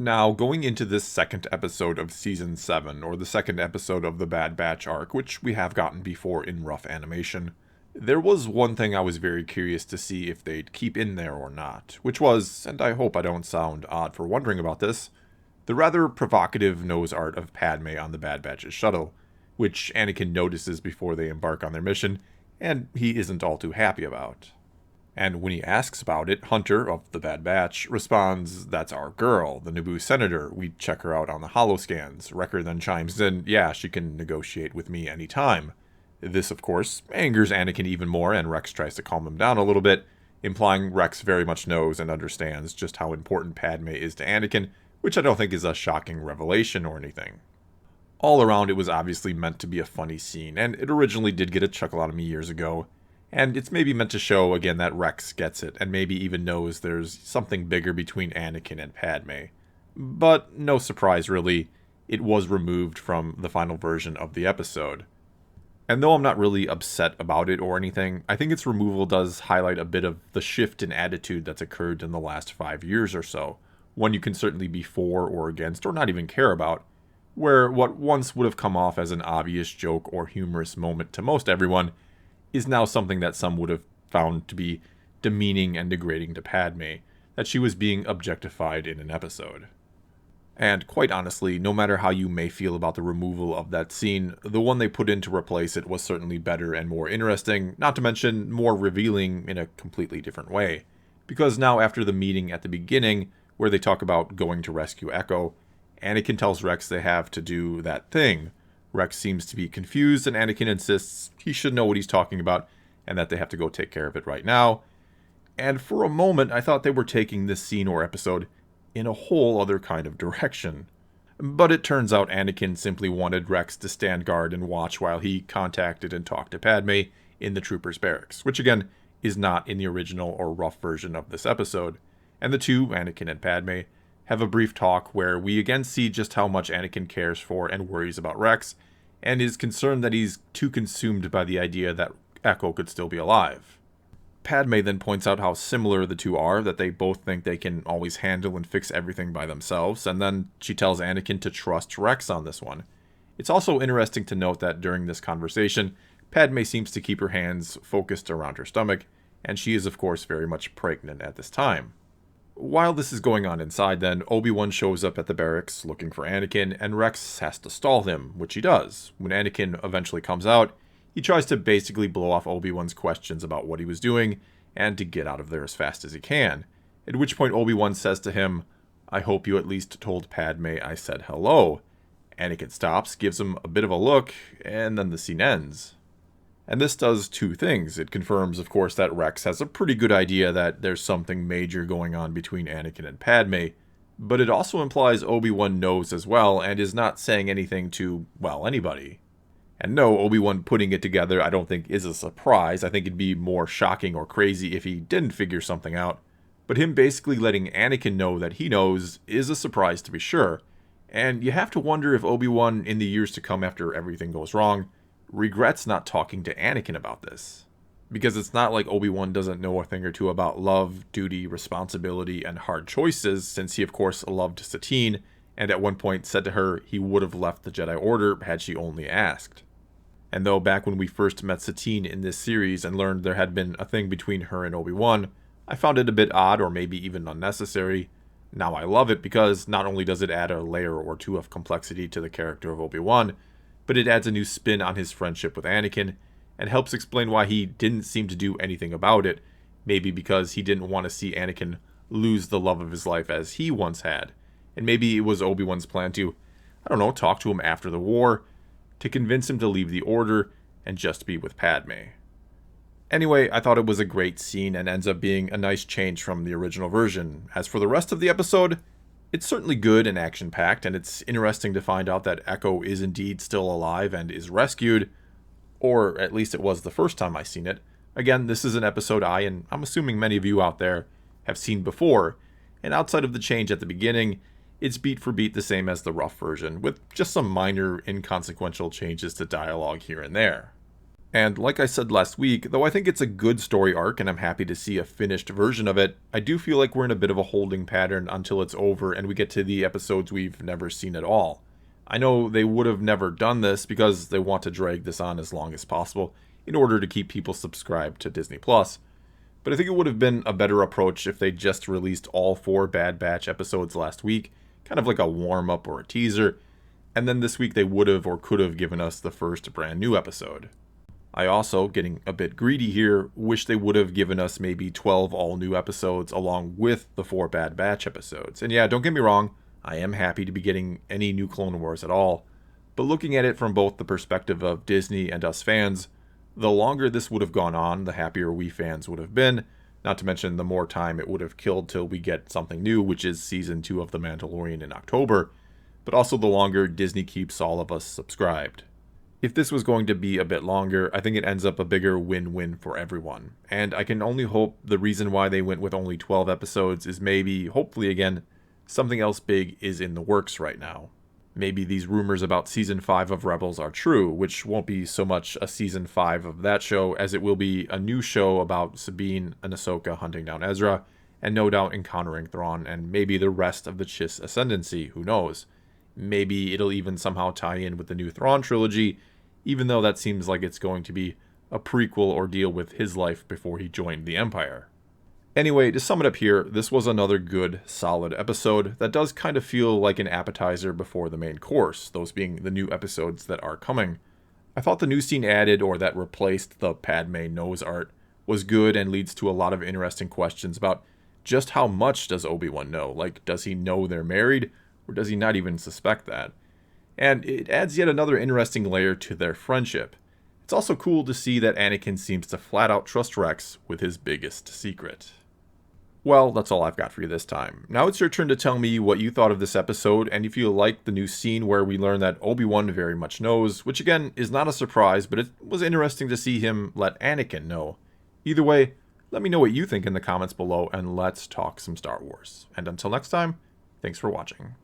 Now, going into this second episode of Season 7, or the second episode of the Bad Batch arc, which we have gotten before in rough animation, there was one thing I was very curious to see if they'd keep in there or not, which was, and I hope I don't sound odd for wondering about this, the rather provocative nose art of Padme on the Bad Batch's shuttle, which Anakin notices before they embark on their mission, and he isn't all too happy about. And when he asks about it, Hunter, of the Bad Batch, responds, "That's our girl, the Naboo senator. We check her out on the holoscans." Wrecker then chimes in, "Yeah, she can negotiate with me anytime." This, of course, angers Anakin even more, and Rex tries to calm him down a little bit, implying Rex very much knows and understands just how important Padme is to Anakin, which I don't think is a shocking revelation or anything. All around, it was obviously meant to be a funny scene, and it originally did get a chuckle out of me years ago. And it's maybe meant to show, again, that Rex gets it, and maybe even knows there's something bigger between Anakin and Padme. But no surprise, really, it was removed from the final version of the episode. And though I'm not really upset about it or anything, I think its removal does highlight a bit of the shift in attitude that's occurred in the last 5 years or so, one you can certainly be for or against, or not even care about, where what once would have come off as an obvious joke or humorous moment to most everyone is now something that some would have found to be demeaning and degrading to Padme, that she was being objectified in an episode. And quite honestly, no matter how you may feel about the removal of that scene, the one they put in to replace it was certainly better and more interesting, not to mention more revealing in a completely different way. Because now after the meeting at the beginning, where they talk about going to rescue Echo, Anakin tells Rex they have to do that thing. Rex seems to be confused, and Anakin insists he should know what he's talking about, and that they have to go take care of it right now. And for a moment, I thought they were taking this scene or episode in a whole other kind of direction. But it turns out Anakin simply wanted Rex to stand guard and watch while he contacted and talked to Padme in the Troopers' barracks, which again is not in the original or rough version of this episode. And the two, Anakin and Padme, have a brief talk where we again see just how much Anakin cares for and worries about Rex, and is concerned that he's too consumed by the idea that Echo could still be alive. Padme then points out how similar the two are, that they both think they can always handle and fix everything by themselves, and then she tells Anakin to trust Rex on this one. It's also interesting to note that during this conversation, Padme seems to keep her hands focused around her stomach, and she is of course very much pregnant at this time. While this is going on inside then, Obi-Wan shows up at the barracks looking for Anakin, and Rex has to stall him, which he does. When Anakin eventually comes out, he tries to basically blow off Obi-Wan's questions about what he was doing, and to get out of there as fast as he can. At which point Obi-Wan says to him, "I hope you at least told Padme I said hello." Anakin stops, gives him a bit of a look, and then the scene ends. And this does two things. It confirms, of course, that Rex has a pretty good idea that there's something major going on between Anakin and Padme, but it also implies Obi-Wan knows as well and is not saying anything to, well, anybody. And no, Obi-Wan putting it together I don't think is a surprise. I think it'd be more shocking or crazy if he didn't figure something out. But him basically letting Anakin know that he knows is a surprise to be sure. And you have to wonder if Obi-Wan, in the years to come after everything goes wrong, regrets not talking to Anakin about this. Because it's not like Obi-Wan doesn't know a thing or two about love, duty, responsibility, and hard choices, since he of course loved Satine, and at one point said to her he would have left the Jedi Order had she only asked. And though back when we first met Satine in this series and learned there had been a thing between her and Obi-Wan, I found it a bit odd or maybe even unnecessary. Now I love it because not only does it add a layer or two of complexity to the character of Obi-Wan, but it adds a new spin on his friendship with Anakin, and helps explain why he didn't seem to do anything about it, maybe because he didn't want to see Anakin lose the love of his life as he once had, and maybe it was Obi-Wan's plan to, I don't know, talk to him after the war, to convince him to leave the Order and just be with Padme. Anyway, I thought it was a great scene and ends up being a nice change from the original version. As for the rest of the episode, it's certainly good and action-packed, and it's interesting to find out that Echo is indeed still alive and is rescued, or at least it was the first time I seen it. Again, this is an episode and I'm assuming many of you out there, have seen before, and outside of the change at the beginning, it's beat for beat the same as the rough version, with just some minor inconsequential changes to dialogue here and there. And like I said last week, though I think it's a good story arc and I'm happy to see a finished version of it, I do feel like we're in a bit of a holding pattern until it's over and we get to the episodes we've never seen at all. I know they would have never done this because they want to drag this on as long as possible in order to keep people subscribed to Disney+. But I think it would have been a better approach if they just released all 4 Bad Batch episodes last week, kind of like a warm-up or a teaser, and then this week they would have or could have given us the first brand new episode. I also, getting a bit greedy here, wish they would have given us maybe 12 all-new episodes along with the 4 Bad Batch episodes. And yeah, don't get me wrong, I am happy to be getting any new Clone Wars at all, but looking at it from both the perspective of Disney and us fans, the longer this would have gone on, the happier we fans would have been, not to mention the more time it would have killed till we get something new, which is Season 2 of The Mandalorian in October, but also the longer Disney keeps all of us subscribed. If this was going to be a bit longer, I think it ends up a bigger win-win for everyone. And I can only hope the reason why they went with only 12 episodes is maybe, hopefully again, something else big is in the works right now. Maybe these rumors about Season 5 of Rebels are true, which won't be so much a Season 5 of that show as it will be a new show about Sabine and Ahsoka hunting down Ezra, and no doubt encountering Thrawn and maybe the rest of the Chiss Ascendancy, who knows. Maybe it'll even somehow tie in with the new Thrawn trilogy, even though that seems like it's going to be a prequel or deal with his life before he joined the Empire. Anyway, to sum it up here, this was another good, solid episode that does kind of feel like an appetizer before the main course, those being the new episodes that are coming. I thought the new scene added, or that replaced the Padme nose art, was good and leads to a lot of interesting questions about just how much does Obi-Wan know? Like, does he know they're married, or does he not even suspect that? And it adds yet another interesting layer to their friendship. It's also cool to see that Anakin seems to flat out trust Rex with his biggest secret. Well, that's all I've got for you this time. Now it's your turn to tell me what you thought of this episode, and if you liked the new scene where we learn that Obi-Wan very much knows, which again is not a surprise, but it was interesting to see him let Anakin know. Either way, let me know what you think in the comments below, and let's talk some Star Wars. And until next time, thanks for watching.